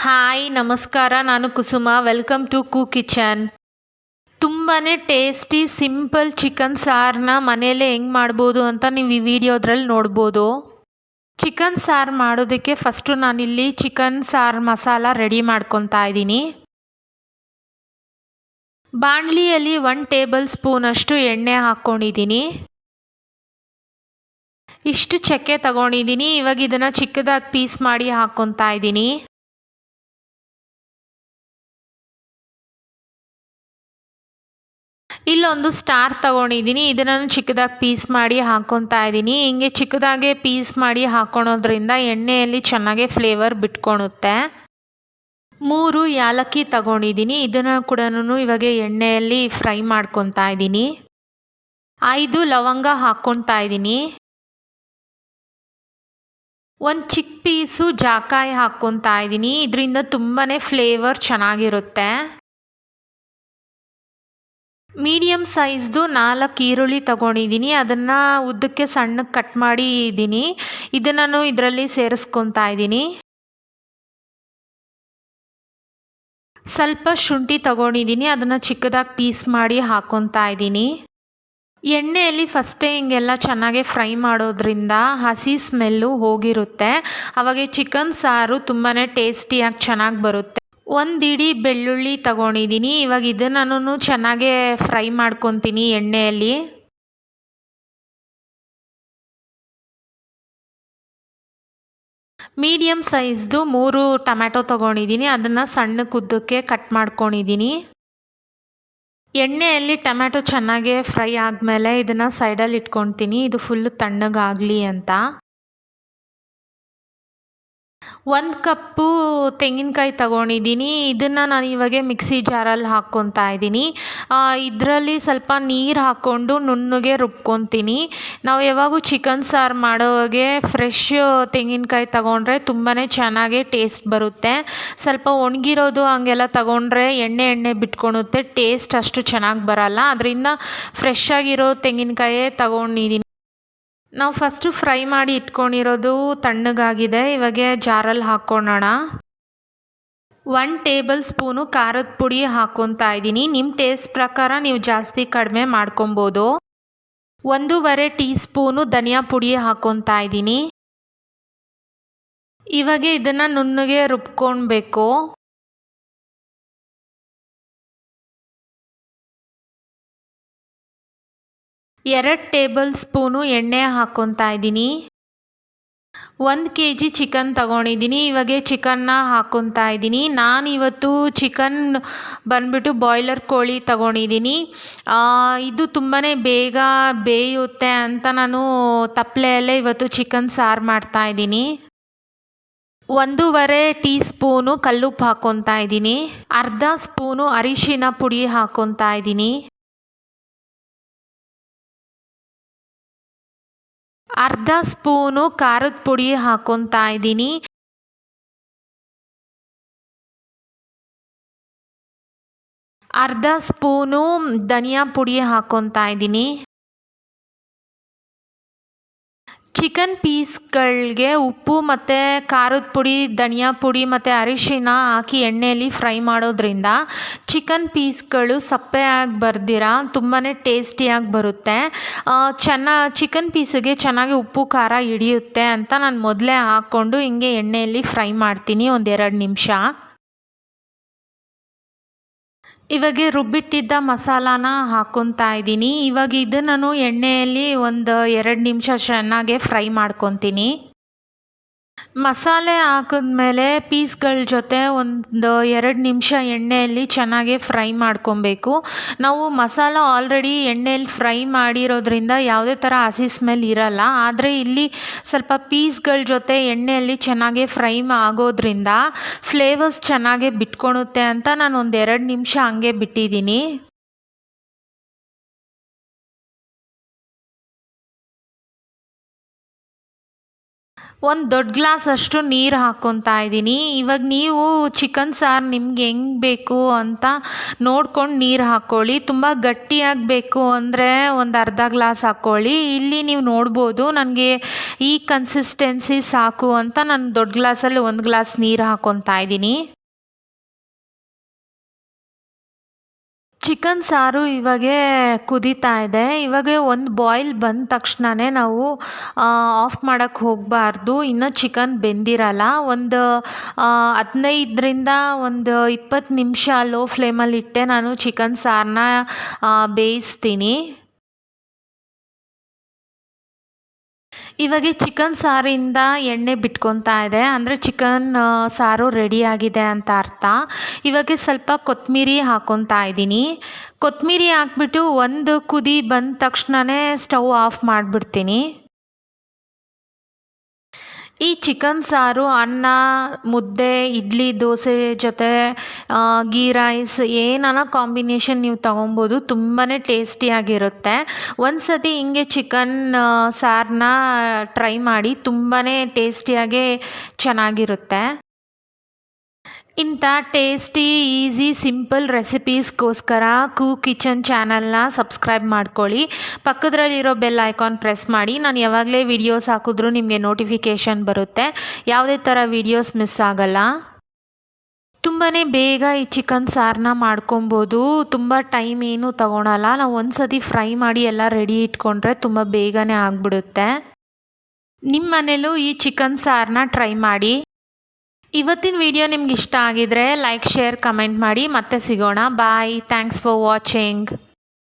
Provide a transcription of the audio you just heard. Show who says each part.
Speaker 1: Hi ನಮಸ್ಕಾರ, ನಾನು Kusuma. Welcome to kitchen. ತುಂಬಾ ಟೇಸ್ಟಿ ಸಿಂಪಲ್ ಚಿಕನ್ ಸಾರನ್ನ ಮನೆಯಲ್ಲೇ ಹೆಂಗೆ ಮಾಡ್ಬೋದು ಅಂತ ನೀವು ಈ ವಿಡಿಯೋದ್ರಲ್ಲಿ ನೋಡ್ಬೋದು. ಚಿಕನ್ ಸಾರು ಮಾಡೋದಕ್ಕೆ ಫಸ್ಟು ನಾನಿಲ್ಲಿ ಚಿಕನ್ ಸಾರು ಮಸಾಲ ರೆಡಿ ಮಾಡ್ಕೊತಾ ಇದ್ದೀನಿ. ಬಾಣಲಿಯಲ್ಲಿ 1 ಟೇಬಲ್ ಸ್ಪೂನಷ್ಟು ಎಣ್ಣೆ ಹಾಕ್ಕೊಂಡಿದ್ದೀನಿ. ಇಷ್ಟು ಚಕ್ಕೆ ತಗೊಂಡಿದ್ದೀನಿ. ಇವಾಗ ಇದನ್ನು ಚಿಕ್ಕದಾಗಿ ಪೀಸ್ ಮಾಡಿ ಹಾಕ್ಕೊತಾ ಇದ್ದೀನಿ. ಇಲ್ಲೊಂದು ಸ್ಟಾರ್ ತಗೊಂಡಿದ್ದೀನಿ. ಇದನ್ನು ಚಿಕ್ಕದಾಗಿ ಪೀಸ್ ಮಾಡಿ ಹಾಕ್ಕೊತಾ ಇದ್ದೀನಿ. ಹಿಂಗೆ ಚಿಕ್ಕದಾಗೆ ಪೀಸ್ ಮಾಡಿ ಹಾಕ್ಕೊಳೋದ್ರಿಂದ ಎಣ್ಣೆಯಲ್ಲಿ ಚೆನ್ನಾಗೆ ಫ್ಲೇವರ್ ಬಿಟ್ಕೊಳುತ್ತೆ. 3 ಯಾಲಕ್ಕಿ ತಗೊಂಡಿದ್ದೀನಿ. ಇದನ್ನು ಕೂಡ ಇವಾಗ ಎಣ್ಣೆಯಲ್ಲಿ ಫ್ರೈ ಮಾಡ್ಕೊತಾ ಇದ್ದೀನಿ. 5 ಲವಂಗ ಹಾಕ್ಕೊತಾ ಇದ್ದೀನಿ. ಒಂದು ಚಿಕ್ಕ ಪೀಸು ಜಾಕಾಯಿ ಹಾಕ್ಕೊತಾ ಇದ್ದೀನಿ. ಇದರಿಂದ ತುಂಬಾ ಫ್ಲೇವರ್ ಚೆನ್ನಾಗಿರುತ್ತೆ. ಮೀಡಿಯಮ್ ಸೈಜ್ದು 4 ಈರುಳ್ಳಿ ತಗೊಂಡಿದ್ದೀನಿ. ಅದನ್ನು ಉದ್ದಕ್ಕೆ ಸಣ್ಣಕ್ಕೆ ಕಟ್ ಮಾಡಿದ್ದೀನಿ. ಇದನ್ನು ಇದರಲ್ಲಿ ಸೇರಿಸ್ಕೊತಾ ಇದ್ದೀನಿ. ಸ್ವಲ್ಪ ಶುಂಠಿ ತಗೊಂಡಿದ್ದೀನಿ. ಅದನ್ನು ಚಿಕ್ಕದಾಗಿ ಪೀಸ್ ಮಾಡಿ ಹಾಕ್ಕೊತಾ ಇದ್ದೀನಿ. ಎಣ್ಣೆಯಲ್ಲಿ ಫಸ್ಟೇ ಹಿಂಗೆಲ್ಲ ಚೆನ್ನಾಗೆ ಫ್ರೈ ಮಾಡೋದ್ರಿಂದ ಹಸಿ ಸ್ಮೆಲ್ಲು ಹೋಗಿರುತ್ತೆ. ಆವಾಗ ಚಿಕನ್ ಸಾರು ತುಂಬಾ ಟೇಸ್ಟಿಯಾಗಿ ಚೆನ್ನಾಗಿ ಬರುತ್ತೆ. 1 ಇಡೀ ಬೆಳ್ಳುಳ್ಳಿ ತಗೊಂಡಿದ್ದೀನಿ. ಇವಾಗ ಇದನ್ನು ಚೆನ್ನಾಗೆ ಫ್ರೈ ಮಾಡ್ಕೊತೀನಿ ಎಣ್ಣೆಯಲ್ಲಿ. ಮೀಡಿಯಮ್ ಸೈಜ್ದು 3 ಟೊಮ್ಯಾಟೊ ತಗೊಂಡಿದ್ದೀನಿ. ಅದನ್ನು ಸಣ್ಣಕ್ಕೆ ಉದ್ದಕ್ಕೆ ಕಟ್ ಮಾಡ್ಕೊಂಡಿದ್ದೀನಿ. ಎಣ್ಣೆಯಲ್ಲಿ ಟೊಮ್ಯಾಟೊ ಚೆನ್ನಾಗೆ ಫ್ರೈ ಆದಮೇಲೆ ಇದನ್ನು ಸೈಡಲ್ಲಿ ಇಟ್ಕೊತೀನಿ. ಇದು ಫುಲ್ಲು ತಣ್ಣಗಾಗಲಿ ಅಂತ. 1 ಕಪ್ಪು ತೆಂಗಿನಕಾಯಿ ತಗೊಂಡಿದ್ದೀನಿ. ಇದನ್ನು ನಾನು ಇವಾಗ ಮಿಕ್ಸಿ ಜಾರಲ್ಲಿ ಹಾಕ್ಕೊತಾ ಇದ್ದೀನಿ. ಇದರಲ್ಲಿ ಸ್ವಲ್ಪ ನೀರು ಹಾಕ್ಕೊಂಡು ನುಣ್ಣಗೆ ರುಬ್ಕೊತೀನಿ. ನಾವು ಯಾವಾಗೂ ಚಿಕನ್ ಸಾರು ಮಾಡೋವಾಗೆ ಫ್ರೆಶ್ ತೆಂಗಿನಕಾಯಿ ತಗೊಂಡ್ರೆ ತುಂಬಾ ಚೆನ್ನಾಗಿ ಟೇಸ್ಟ್ ಬರುತ್ತೆ. ಸ್ವಲ್ಪ ಒಣಗಿರೋದು ಹಂಗೆಲ್ಲ ತಗೊಂಡ್ರೆ ಎಣ್ಣೆ ಬಿಟ್ಕೊಳುತ್ತೆ. ಟೇಸ್ಟ್ ಅಷ್ಟು ಚೆನ್ನಾಗಿ ಬರಲ್ಲ. ಅದರಿಂದ ಫ್ರೆಶ್ ಆಗಿರೋ ತೆಂಗಿನಕಾಯೇ ತಗೊಂಡಿದ್ದೀನಿ. ನಾವು ಫಸ್ಟು ಫ್ರೈ ಮಾಡಿ ಇಟ್ಕೊಂಡಿರೋದು ತಣ್ಣಗಾಗಿದೆ. ಇವಾಗ ಜಾರಲ್ಲಿ ಹಾಕ್ಕೊಳ್ಳೋಣ. 1 ಟೇಬಲ್ ಸ್ಪೂನು ಖಾರದ ಪುಡಿ ಹಾಕ್ಕೊತಾ ಇದ್ದೀನಿ. ನಿಮ್ಮ ಟೇಸ್ಟ್ ಪ್ರಕಾರ ನೀವು ಜಾಸ್ತಿ ಕಡಿಮೆ ಮಾಡ್ಕೊಬೋದು. 1.5 ಟೀ ಸ್ಪೂನು ಧನಿಯಾ ಪುಡಿ ಹಾಕ್ಕೊತಾ ಇದ್ದೀನಿ. ಇವಾಗ ಇದನ್ನು ನುಣ್ಣಗೆ ರುಬ್ಕೊಳ್ಬೇಕು. ಎರಡು ಟೇಬಲ್ ಸ್ಪೂನು ಎಣ್ಣೆ ಹಾಕ್ಕೊತಾ ಇದ್ದೀನಿ. 1 kg ಚಿಕನ್ ತಗೊಂಡಿದ್ದೀನಿ. ಇವಾಗ ಚಿಕನ್ನ ಹಾಕ್ಕೊತಾ ಇದ್ದೀನಿ. ನಾನಿವತ್ತು ಚಿಕನ್ ಬಂದುಬಿಟ್ಟು ಬಾಯ್ಲರ್ ಕೋಳಿ ತಗೊಂಡಿದ್ದೀನಿ. ಇದು ತುಂಬಾ ಬೇಗ ಬೇಯುತ್ತೆ ಅಂತ ನಾನು ತಪ್ಪಲೆಯಲ್ಲೇ ಇವತ್ತು ಚಿಕನ್ ಸಾರು ಮಾಡ್ತಾಯಿದ್ದೀನಿ. 1.5 ಟೀ ಸ್ಪೂನು ಕಲ್ಲುಪ್ಪು ಹಾಕ್ಕೊತಾ ಇದ್ದೀನಿ. ಅರ್ಧ ಸ್ಪೂನು ಅರಿಶಿನ ಪುಡಿ ಹಾಕ್ಕೊತಾ ಇದ್ದೀನಿ. ಅರ್ಧ ಸ್ಪೂನು ಖಾರದ ಪುಡಿ ಹಾಕ್ಕೊತಾ ಇದ್ದೀನಿ. ಅರ್ಧ ಸ್ಪೂನು ಧನಿಯಾ ಪುಡಿ ಹಾಕ್ಕೊತಾ ಇದ್ದೀನಿ. ಚಿಕನ್ ಪೀಸ್ಗಳಿಗೆ ಉಪ್ಪು ಮತ್ತು ಖಾರದ ಪುಡಿ, ಧನಿಯಾ ಪುಡಿ ಮತ್ತು ಅರಿಶಿನ ಹಾಕಿ ಎಣ್ಣೆಯಲ್ಲಿ ಫ್ರೈ ಮಾಡೋದ್ರಿಂದ ಚಿಕನ್ ಪೀಸ್ಗಳು ಸಪ್ಪೆಯಾಗಿ ಬರ್ದಿರ ತುಂಬಾ ಟೇಸ್ಟಿಯಾಗಿ ಬರುತ್ತೆ. ಚಿಕನ್ ಪೀಸಿಗೆ ಚೆನ್ನಾಗಿ ಉಪ್ಪು ಖಾರ ಹಿಡಿಯುತ್ತೆ ಅಂತ ನಾನು ಮೊದಲೇ ಹಾಕ್ಕೊಂಡು ಹಿಂಗೆ ಎಣ್ಣೆಯಲ್ಲಿ ಫ್ರೈ ಮಾಡ್ತೀನಿ 1-2 ನಿಮಿಷ. ಇವಾಗ ರುಬ್ಬಿಟ್ಟಿದ್ದ ಮಸಾಲಾನ ಹಾಕ್ಕೊತಾ ಇದ್ದೀನಿ. ಇವಾಗ ಇದನ್ನು ಎಣ್ಣೆಯಲ್ಲಿ 1-2 ನಿಮಿಷ ಚೆನ್ನಾಗೆ ಫ್ರೈ ಮಾಡ್ಕೊತೀನಿ. ಮಸಾಲೆ ಹಾಕಿದ್ಮೇಲೆ ಪೀಸ್ಗಳ ಜೊತೆ 1-2 ನಿಮಿಷ ಎಣ್ಣೆಯಲ್ಲಿ ಚೆನ್ನಾಗೆ ಫ್ರೈ ಮಾಡ್ಕೊಬೇಕು. ನಾವು ಮಸಾಲ ಆಲ್ರೆಡಿ ಎಣ್ಣೆಯಲ್ಲಿ ಫ್ರೈ ಮಾಡಿರೋದ್ರಿಂದ ಯಾವುದೇ ಥರ ಹಸಿ ಸ್ಮೆಲ್ ಇರಲ್ಲ. ಆದರೆ ಇಲ್ಲಿ ಸ್ವಲ್ಪ ಪೀಸ್ಗಳ ಜೊತೆ ಎಣ್ಣೆಯಲ್ಲಿ ಚೆನ್ನಾಗೆ ಫ್ರೈ ಆಗೋದ್ರಿಂದ ಫ್ಲೇವರ್ಸ್ ಚೆನ್ನಾಗೆ ಬಿಟ್ಕೊಳುತ್ತೆ ಅಂತ ನಾನು 1-2 ನಿಮಿಷ ಹಂಗೆ ಬಿಟ್ಟಿದ್ದೀನಿ. ಒಂದು ದೊಡ್ಡ ಗ್ಲಾಸಷ್ಟು ನೀರು ಹಾಕ್ಕೊತಾ ಇದ್ದೀನಿ. ಇವಾಗ ನೀವು ಚಿಕನ್ ಸಾರು ನಿಮ್ಗೆ ಹೆಂಗೆ ಬೇಕು ಅಂತ ನೋಡ್ಕೊಂಡು ನೀರು ಹಾಕ್ಕೊಳ್ಳಿ. ತುಂಬ ಗಟ್ಟಿಯಾಗಬೇಕು ಅಂದರೆ ಒಂದು ಅರ್ಧ ಗ್ಲಾಸ್ ಹಾಕ್ಕೊಳ್ಳಿ. ಇಲ್ಲಿ ನೀವು ನೋಡ್ಬೋದು ನನಗೆ ಈ ಕನ್ಸಿಸ್ಟೆನ್ಸಿ ಸಾಕು ಅಂತ ನಾನು ದೊಡ್ಡ ಗ್ಲಾಸಲ್ಲಿ 1 ಗ್ಲಾಸ್ ನೀರು ಹಾಕ್ಕೊತಾ ಇದ್ದೀನಿ. ಚಿಕನ್ ಸಾರು ಇವಾಗೆ ಕುದೀತಾ ಇದೆ. ಇವಾಗ ಒಂದು ಬಾಯ್ಲ್ ಬಂದ ತಕ್ಷಣವೇ ನಾವು ಆಫ್ ಮಾಡೋಕ್ಕೆ ಹೋಗಬಾರ್ದು. ಇನ್ನೂ ಚಿಕನ್ ಬೆಂದಿರಲ್ಲ. ಒಂದು 15ರಿಂದ ಒಂದು 20 ನಿಮಿಷ ಲೋ ಫ್ಲೇಮಲ್ಲಿ ಇಟ್ಟೆ ನಾನು ಚಿಕನ್ ಸಾರನ್ನ ಬೇಯಿಸ್ತೀನಿ. ಇವಾಗ ಚಿಕನ್ ಸಾರಿಂದ ಎಣ್ಣೆ ಬಿಟ್ಕೊತಾ ಇದೆ, ಅಂದರೆ ಚಿಕನ್ ಸಾರು ರೆಡಿಯಾಗಿದೆ ಅಂತ ಅರ್ಥ. ಇವಾಗ ಸ್ವಲ್ಪ ಕೊತ್ತಂಬರಿ ಹಾಕ್ಕೊತಾ ಇದ್ದೀನಿ. ಕೊತ್ತಂಬರಿ ಹಾಕ್ಬಿಟ್ಟು ಒಂದು ಕುದಿ ಬಂದ ತಕ್ಷಣವೇ ಸ್ಟವ್ ಆಫ್ ಮಾಡಿಬಿಡ್ತೀನಿ. ಈ ಚಿಕನ್ ಸಾರು ಅನ್ನ, ಮುದ್ದೆ, ಇಡ್ಲಿ, ದೋಸೆ ಜೊತೆ ಗೀ ರೈಸ್ ಏನಾನ ಕಾಂಬಿನೇಷನ್ ನೀವು ತೊಗೊಬೋದು. ತುಂಬಾ ಟೇಸ್ಟಿಯಾಗಿರುತ್ತೆ. ಒಂದು ಸತಿ ಹಿಂಗೆ ಚಿಕನ್ ಸಾರನ್ನ ಟ್ರೈ ಮಾಡಿ, ತುಂಬಾ ಟೇಸ್ಟಿಯಾಗೇ ಚೆನ್ನಾಗಿರುತ್ತೆ. ಇಂಥ ಟೇಸ್ಟಿ, ಈಸಿ, ಸಿಂಪಲ್ ರೆಸಿಪೀಸ್ಗೋಸ್ಕರ ಕಿಚನ್ ಚಾನಲ್ನ ಸಬ್ಸ್ಕ್ರೈಬ್ ಮಾಡ್ಕೊಳ್ಳಿ. ಪಕ್ಕದಲ್ಲಿರೋ ಬೆಲ್ ಐಕಾನ್ ಪ್ರೆಸ್ ಮಾಡಿ. ನಾನು ಯಾವಾಗಲೇ ವಿಡಿಯೋಸ್ ಹಾಕಿದ್ರೂ ನಿಮಗೆ ನೋಟಿಫಿಕೇಷನ್ ಬರುತ್ತೆ. ಯಾವುದೇ ಥರ ವಿಡಿಯೋಸ್ ಮಿಸ್ ಆಗಲ್ಲ. ತುಂಬಾ ಬೇಗ ಈ ಚಿಕನ್ ಸಾರನ್ನ ಮಾಡ್ಕೊಬೋದು. ತುಂಬ ಟೈಮ್ ಏನೂ ತಗೊಳಲ್ಲ. ನಾವು ಒಂದು ಸತಿ ಫ್ರೈ ಮಾಡಿ ಎಲ್ಲ ರೆಡಿ ಇಟ್ಕೊಂಡ್ರೆ ತುಂಬ ಬೇಗನೆ ಆಗಿಬಿಡುತ್ತೆ. ನಿಮ್ಮ ಮನೇಲೂ ಈ ಚಿಕನ್ ಸಾರನ್ನ ಟ್ರೈ ಮಾಡಿ. ಇವತ್ತಿನ ವಿಡಿಯೋ ನಿಮ್ಗೆ ಇಷ್ಟ ಆಗಿದ್ರೆ ಲೈಕ್, ಶೇರ್, ಕಮೆಂಟ್ ಮಾಡಿ. ಮತ್ತೆ ಸಿಗೋಣ. ಬಾಯ್. Thanks for watching.